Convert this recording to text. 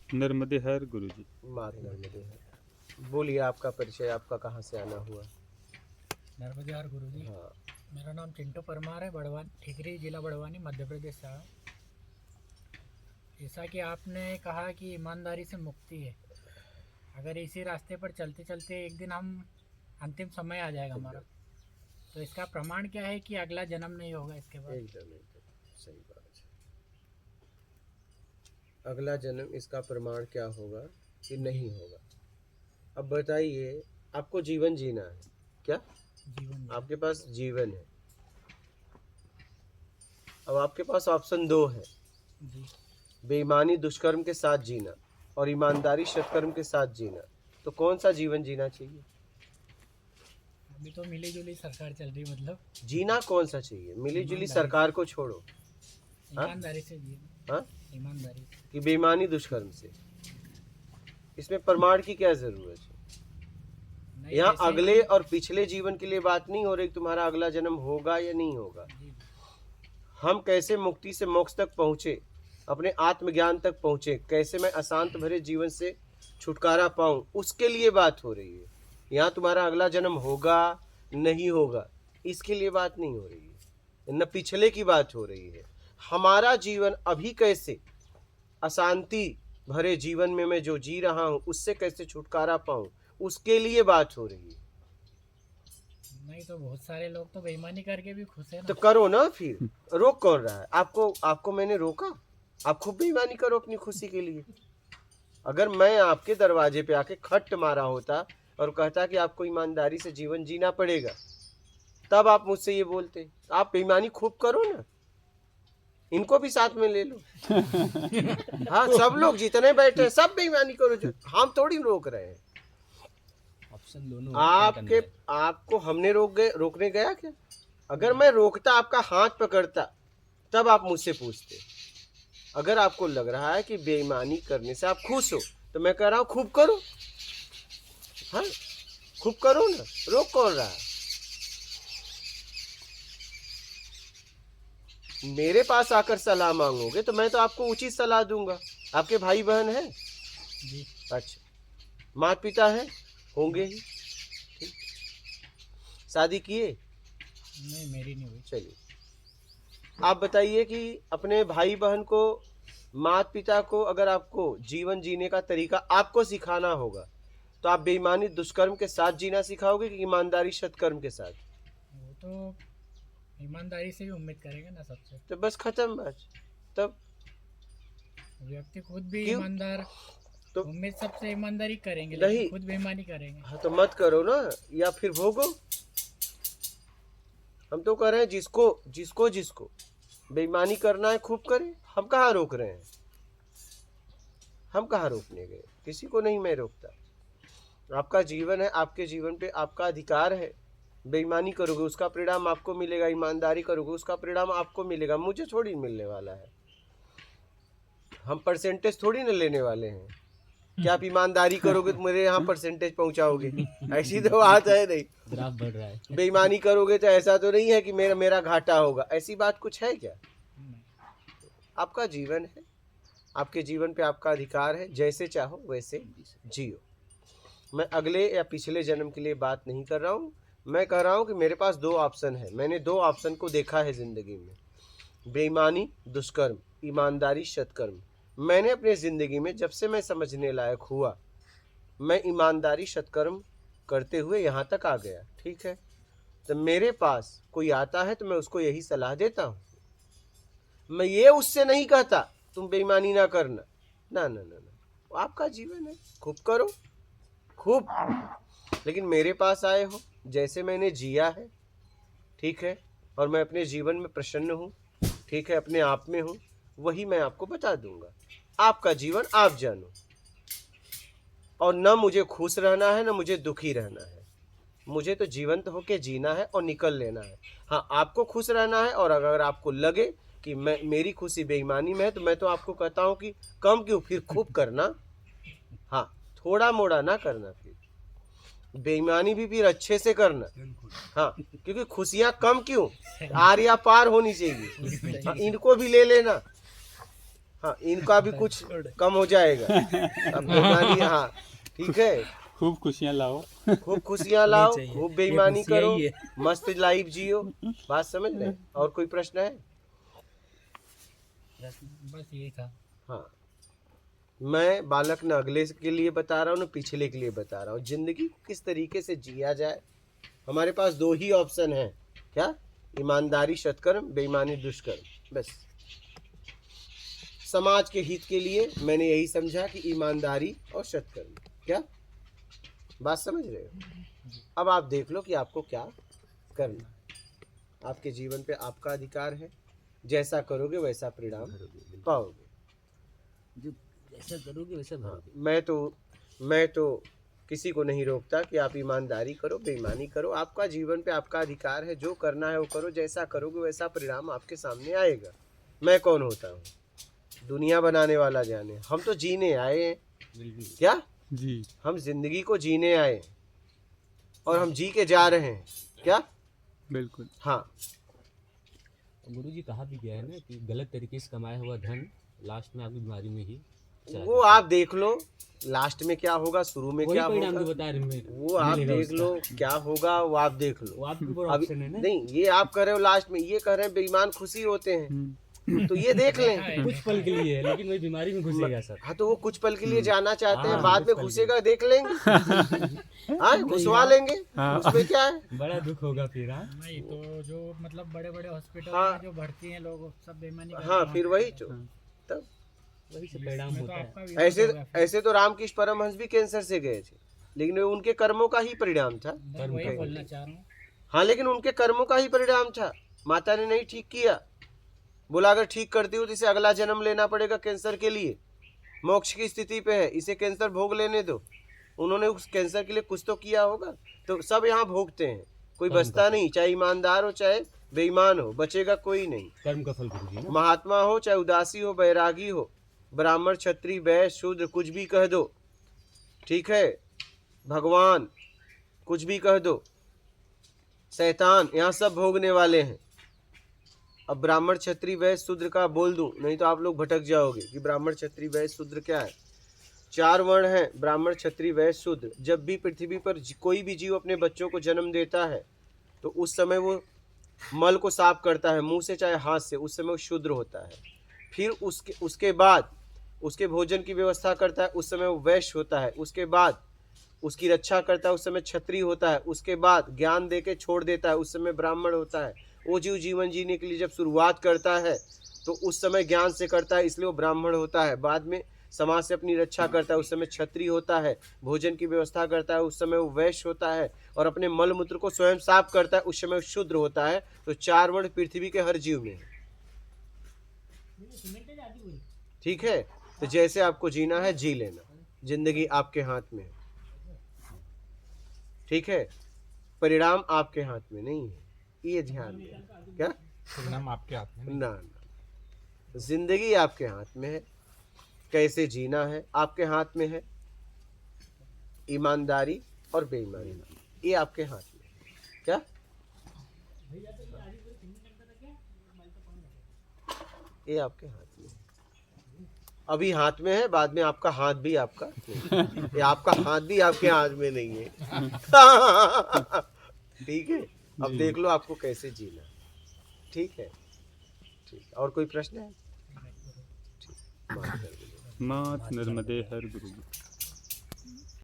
नर्मदे हर गुरुजी। मात नर्मदे हर। बोलिए आपका परिचय, आपका कहाँ से आना हुआ? नर्मदे हर गुरुजी। हाँ। मेरा नाम चिंटू परमार है, बड़वानी, ठिकरी जिला बड़वानी, मध्य प्रदेश से आया। जैसा कि आपने कहा कि ईमानदारी से मुक्ति है, अगर इसी रास्ते पर चलते चलते एक दिन हम अंतिम समय आ जाएगा हमारा, तो इसका प्रमाण क्या है कि अगला जन्म नहीं होगा इसके बाद? एकदम सही बात है। अगला जन्म, इसका प्रमाण क्या होगा कि नहीं होगा? अब बताइए, आपको जीवन जीना है क्या? जीवन आपके पास जीवन है। अब आपके पास ऑप्शन दो है, जी। बेईमानी दुष्कर्म के साथ जीना और ईमानदारी सत्कर्म के साथ जीना। तो कौन सा जीवन जीना चाहिए? अभी तो मिली जुली सरकार चल रही, मतलब जीना कौन सा चाहिए? मिली जुली सरकार को छोड़ो। ईमानदारी से जीना। हाँ, ईमानदारी कि बेईमानी दुष्कर्म से? इसमें प्रमाण की क्या जरूरत है? नहीं, यहाँ ऐसे अगले और पिछले जीवन के लिए बात नहीं हो रही तुम्हारा अगला जन्म होगा या नहीं होगा। जी। हम कैसे मुक्ति से मोक्ष तक पहुंचे, अपने आत्मज्ञान तक पहुंचे, कैसे मैं अशांत भरे जीवन से छुटकारा पाऊं, उसके लिए बात हो रही है। यहाँ तुम्हारा अगला जन्म होगा नहीं होगा इसके लिए बात नहीं हो रही है, न पिछले की बात हो रही है। हमारा जीवन अभी कैसे अशांति भरे जीवन में मैं जो जी रहा हूं उससे कैसे छुटकारा पाऊं, उसके लिए बात हो रही है। नहीं तो बहुत सारे लोग तो बेईमानी करके भी खुश है ना। तो करो ना, फिर रोक कौन रहा है आपको? आपको मैंने रोका? आप खूब बेईमानी करो अपनी खुशी के लिए। अगर मैं आपके दरवाजे पे आके खट मारा होता और कहता कि आपको ईमानदारी से जीवन जीना पड़ेगा, तब आप मुझसे ये बोलते। आप बेईमानी खूब करो ना, इनको भी साथ में ले लो। हाँ, सब लोग जितने बैठे हैं सब बेईमानी करो, जो हम थोड़ी रोक रहे हैं। ऑप्शन दोनों आपको हमने रोकने गया क्या? अगर मैं रोकता, आपका हाथ पकड़ता, तब आप मुझसे पूछते। अगर आपको लग रहा है कि बेईमानी करने से आप खुश हो, तो मैं कह रहा हूं खूब करो। हाँ, खूब करो ना, रोक कौन रहा है? मेरे पास आकर सलाह मांगोगे तो मैं तो आपको उचित सलाह दूंगा। आपके भाई बहन हैं? जी। अच्छा, माता पिता हैं? होंगे ही। ठीक। शादी किए? नहीं, मेरी नहीं हुई। चलिए, आप बताइए कि अपने भाई बहन को, माता पिता को, अगर आपको जीवन जीने का तरीका आपको सिखाना होगा, तो आप बेईमानी दुष्कर्म के साथ जीना सिखाओगे कि ईमानदारी सत्कर्म के साथ? वो तो ईमानदारी से ही उम्मीद करेंगे ना सबसे। तो बस खत्म बात। तब व्यक्ति खुद भी क्यों? ईमानदार, तो उम्मीद सबसे ईमानदारी करेंगे नहीं, लेकिन खुद बेईमानी करेंगे। हाँ, तो मत करो ना, या फिर भोगो। हम तो कह रहे हैं जिसको बेईमानी करना है खूब करे। हम कहाँ रोक रहे हैं? हम कहाँ रोकने गए? किसी को नहीं मैं रोकता। आपका जीवन है, आपके जीवन पे आपका अधिकार है। बेईमानी करोगे उसका परिणाम आपको मिलेगा, ईमानदारी करोगे उसका परिणाम आपको मिलेगा। मुझे थोड़ी मिलने वाला है। हम परसेंटेज थोड़ी ना लेने वाले हैं कि आप ईमानदारी करोगे तो मेरे यहाँ परसेंटेज पहुंचाओगे। ऐसी तो बात है नहीं। ग्राफ बढ़ रहा है। बेईमानी करोगे तो ऐसा तो नहीं है कि मेरा घाटा होगा। ऐसी बात कुछ है क्या? आपका जीवन है, आपके जीवन पे आपका अधिकार है, जैसे चाहो वैसे जियो। मैं अगले या पिछले जन्म के लिए बात नहीं कर रहा हूँ। मैं कह रहा हूँ कि मेरे पास दो ऑप्शन है। मैंने दो ऑप्शन को देखा है जिंदगी में, बेईमानी दुष्कर्म, ईमानदारी सत्कर्म। मैंने अपने ज़िंदगी में जब से मैं समझने लायक हुआ, मैं ईमानदारी सत्कर्म करते हुए यहाँ तक आ गया। ठीक है, तो मेरे पास कोई आता है तो मैं उसको यही सलाह देता हूँ। मैं ये उससे नहीं कहता तुम बेईमानी ना करना, ना ना ना ना। आपका जीवन है, खूब करो, खूब। लेकिन मेरे पास आए हो, जैसे मैंने जिया है, ठीक है, और मैं अपने जीवन में प्रसन्न हूँ, ठीक है, अपने आप में हूँ, वही मैं आपको बता दूंगा। आपका जीवन आप जानो। और न मुझे खुश रहना है, न मुझे दुखी रहना है। मुझे तो जीवंत होके जीना है और निकल लेना है। हाँ, आपको खुश रहना है, और अगर आपको लगे कि मेरी खुशी बेईमानी में है, तो मैं तो आपको कहता हूँ कि कम क्यों, फिर खूब करना। हाँ, थोड़ा मोड़ा ना करना, फिर बेईमानी भी फिर अच्छे से करना। हाँ, क्योंकि खुशियाँ कम क्यों, आर या पार होनी चाहिए। हाँ, इनको भी ले लेना। हाँ, इनका भी कुछ कम हो जाएगा। अब बेईमानी, हाँ ठीक है, खूब खुशियाँ लाओ। खूब खुशियाँ लाओ, चाहिए। खूब ये बेईमानी खुशियाँ करो, ही है। मस्त लाइफ जियो। बात समझ रहे हैं? और कोई प्रश्न है? बस यही था। हाँ, मैं बालक न अगले के लिए बता रहा हूँ, न पिछले के लिए बता रहा हूँ। जिंदगी को किस तरीके से जिया जाए, हमारे पास दो ही ऑप्शन है। क्या? ईमानदारी सत्कर्म, बेईमानी दुष्कर्म। बस समाज के हित के लिए मैंने यही समझा कि ईमानदारी और सत्कर्म। क्या बात समझ रहे हो? अब आप देख लो कि आपको क्या करना। आपके जीवन पे आपका अधिकार है, जैसा करोगे वैसा परिणाम पाओगे। जो जैसा करोगे वैसा हाँ, भरोगे। मैं तो किसी को नहीं रोकता कि आप ईमानदारी करो, बेईमानी करो। आपका जीवन पे आपका अधिकार है, जो करना है वो करो, जैसा करोगे वैसा परिणाम आपके सामने आएगा। मैं कौन होता हूँ? दुनिया बनाने वाला जाने। हम तो जीने आए हैं। बिल्कुल। क्या? जी। हम जिंदगी को जीने आए हैं और हम जी के जा रहे हैं। क्या? बिल्कुल। हाँ, गुरु जी कहा भी गया है ना कि गलत तरीके से कमाया हुआ धन लास्ट में आपकी बीमारी में ही चला वो जाता है। आप देख लो लास्ट में क्या होगा, शुरू में वही क्या परिणाम होगा, जो बता रहे हैं वो आप मिलेगा देख उसका। लो क्या होगा, वो आप देख वो लो। आपके ऊपर अभी ऑप्शन है ना। नहीं, ये आप कर रहे हो लास्ट में, ये कर रहे हैं बेईमान खुशी होते हैं, हम्म। तो ये देख लें। देखा है, कुछ पल के लिए है लेकिन वही बीमारी में घुसेगा सर। हाँ, तो वो कुछ पल के लिए जाना चाहते हैं, हाँ, बाद कुछ में पल के घुसेगा, देख लेंगे। हाँ, घुसवा लेंगे, हाँ। उसमें क्या है। बड़ा दुख होगा फिर। हाँ नहीं तो जो मतलब बड़े बड़े हॉस्पिटल हाँ। में जो भर्ती हैं लोग सब बेईमानी करते हाँ, हैं। फिर वही तो। हाँ। तब वही से परिणाम इसमें तो होता है। आपका विरोध ऐसे होगा फिर। ऐसे तो रामकृष्ण परमहंस भी कैंसर से गए थे, लेकिन वो उनके कर्मों का ही परिणाम था। मैं कर्म वही का बोलना चाह रहा हूँ। हाँ, लेकिन उनके कर्मों का ही परिणाम था। माता ने नहीं ठीक किया, बोला अगर ठीक करती हो तो इसे अगला जन्म लेना पड़ेगा कैंसर के लिए, मोक्ष की स्थिति पे है, इसे कैंसर भोग लेने दो। उन्होंने उस कैंसर के लिए कुछ तो किया होगा, तो सब यहाँ भोगते हैं, कोई कर्म बचता का नहीं, चाहे ईमानदार हो चाहे बेईमान हो, बचेगा कोई नहीं। कर्म का फल गुरु जी ना। महात्मा हो चाहे उदासी हो, बैरागी हो, ब्राह्मण क्षत्रिय वैश्य शूद्र, कुछ भी कह दो, ठीक है, भगवान कुछ भी कह दो, शैतान, यहाँ सब भोगने वाले हैं। अब ब्राह्मण क्षत्रिय वैश्य शूद्र का बोल दूं, नहीं तो आप लोग भटक जाओगे कि ब्राह्मण क्षत्रिय वैश्य शूद्र क्या है। 4 वर्ण हैं, ब्राह्मण क्षत्रिय वैश्य शूद्र। जब भी पृथ्वी पर कोई भी जीव अपने बच्चों को जन्म देता है तो उस समय वो मल को साफ करता है, मुंह से चाहे हाथ से, उस समय वो शूद्र होता है। फिर उसके बाद उसके भोजन की व्यवस्था करता है, उस समय वो वैश्य होता है। उसके बाद उसकी रक्षा करता है, उस समय क्षत्रिय होता है। उसके बाद ज्ञान दे के छोड़ देता है, उस समय ब्राह्मण होता है। वो जीव जीवन जीने के लिए जब शुरुआत करता है तो उस समय ज्ञान से करता है, इसलिए वो ब्राह्मण होता है। बाद में समाज से अपनी रक्षा करता है, उस समय क्षत्रिय होता है। भोजन की व्यवस्था करता है, उस समय वो वैश्य होता है। और अपने मल मूत्र को स्वयं साफ करता है, उस समय वो शूद्र होता है। तो 4 वर्ण पृथ्वी के हर जीव में है। ठीक है, तो जैसे आपको जीना है जी लेना, जिंदगी आपके हाथ में है। ठीक है, परिणाम आपके हाथ में नहीं है, ये ध्यान देना। क्या? परिणाम आपके हाथ में नहीं। ना ना, जिंदगी आपके हाथ में है, कैसे जीना है आपके हाथ में है। ईमानदारी और बेईमानी ये आपके हाथ में है। क्या? ये आपके हाथ में है। अभी हाथ में है, बाद में आपका हाथ भी आपका नहीं है। ये आपका हाथ भी आपके हाथ में नहीं है। ठीक है, अब जी। देख लो आपको कैसे जीना है। ठीक है, ठीक। और कोई प्रश्न है? ठीक, माफ कर दीजिए। मात नर्मदे हर गुरु।